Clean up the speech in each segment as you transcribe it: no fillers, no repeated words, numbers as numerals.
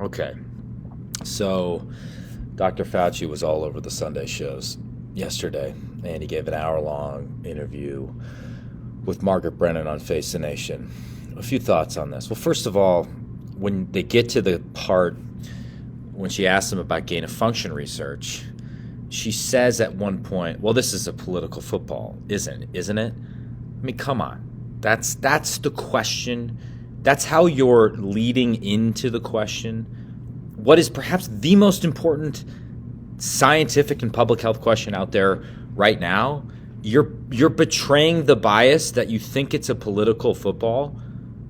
Okay. So Dr. Fauci was all over the Sunday shows yesterday, and he gave an hour-long interview with Margaret Brennan on Face the Nation. A few thoughts on this. Well, first of all, when they get to the part when she asks him about gain-of-function research, she says at one point, well, this is a political football, isn't it? I mean, come on. That's the question. That's how you're leading into the question. What is perhaps the most important scientific and public health question out there right now? You're betraying the bias that you think it's a political football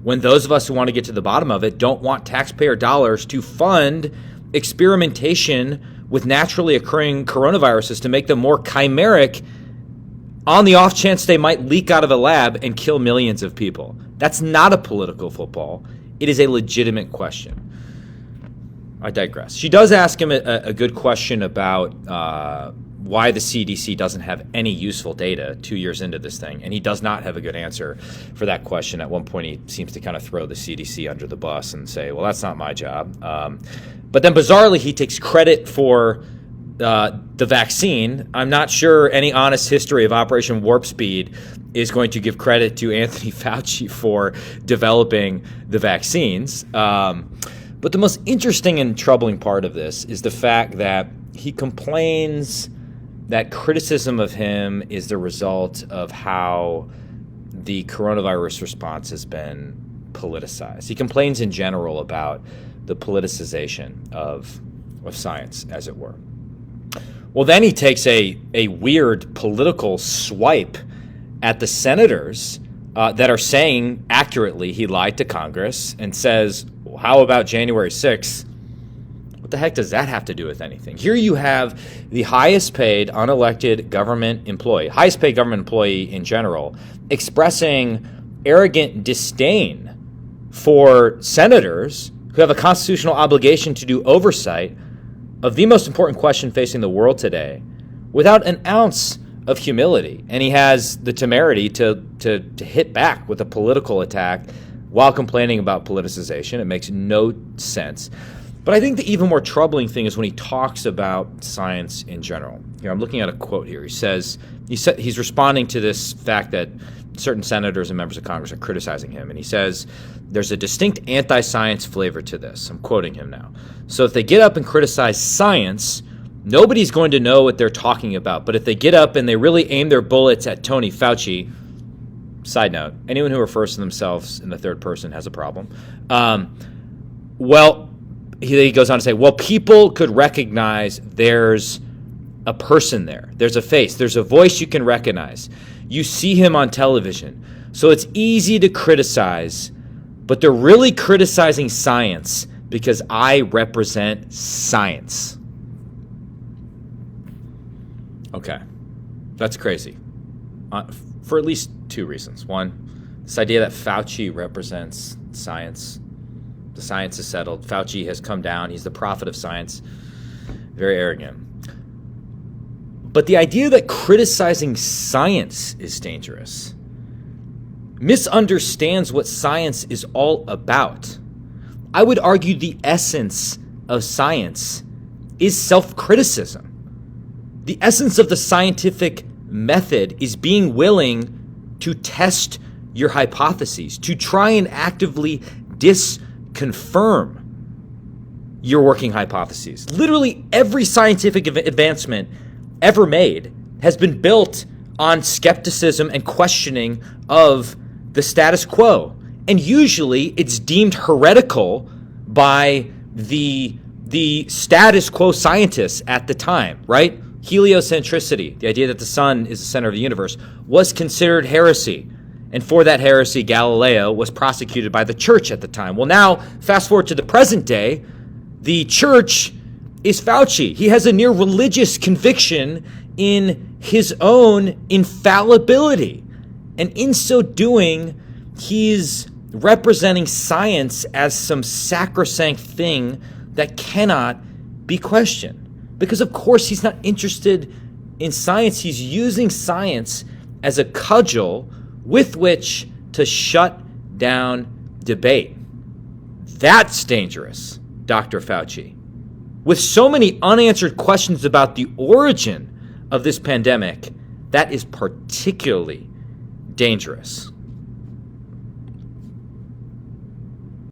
when those of us who want to get to the bottom of it don't want taxpayer dollars to fund experimentation with naturally occurring coronaviruses to make them more chimeric on the off chance they might leak out of a lab and kill millions of people. That's not a political football. It is a legitimate question. I digress. She does ask him a good question about why the CDC doesn't have any useful data 2 years into this thing, and he does not have a good answer for that question. At one point, he seems to kind of throw the CDC under the bus and say, well, that's not my job. But then bizarrely, he takes credit for the vaccine. I'm not sure any honest history of Operation Warp Speed is going to give credit to Anthony Fauci for developing the vaccines. But the most interesting and troubling part of this is the fact that he complains that criticism of him is the result of how the coronavirus response has been politicized. He complains in general about the politicization of science, as it were. Well, then he takes a weird political swipe at the senators that are saying accurately he lied to Congress and says, well, how about January 6th? What the heck does that have to do with anything? Here you have the highest paid unelected government employee, highest paid government employee in general, expressing arrogant disdain for senators who have a constitutional obligation to do oversight of the most important question facing the world today without an ounce of humility. And he has the temerity to hit back with a political attack while complaining about politicization. It makes no sense. But I think the even more troubling thing is when he talks about science in general. Here, I'm looking at a quote here. He says he's responding to this fact that certain senators and members of Congress are criticizing him. And he says, there's a distinct anti-science flavor to this. I'm quoting him now. So if they get up and criticize science, nobody's going to know what they're talking about. But if they get up and they really aim their bullets at Tony Fauci, side note, anyone who refers to themselves in the third person has a problem. He goes on to say, well, people could recognize there's a person there. There's a face. There's a voice you can recognize. You see him on television. So it's easy to criticize, but they're really criticizing science because I represent science. Okay, that's crazy. For at least two reasons. One, this idea that Fauci represents science. The science is settled. Fauci has come down. He's the prophet of science. Very arrogant. But the idea that criticizing science is dangerous misunderstands what science is all about. I would argue the essence of science is self-criticism. The essence of the scientific method is being willing to test your hypotheses, to try and actively disconfirm your working hypotheses. Literally every scientific advancement ever made has been built on skepticism and questioning of the status quo. And usually it's deemed heretical by the status quo scientists at the time, right? Heliocentricity, the idea that the sun is the center of the universe, was considered heresy. And for that heresy, Galileo was prosecuted by the church at the time. Well, now, fast forward to the present day, the church is Fauci. He has a near religious conviction in his own infallibility. And in so doing, he's representing science as some sacrosanct thing that cannot be questioned. Because, of course, he's not interested in science. He's using science as a cudgel with which to shut down debate. That's dangerous. Dr. Fauci. With so many unanswered questions about the origin of this pandemic, that is particularly dangerous.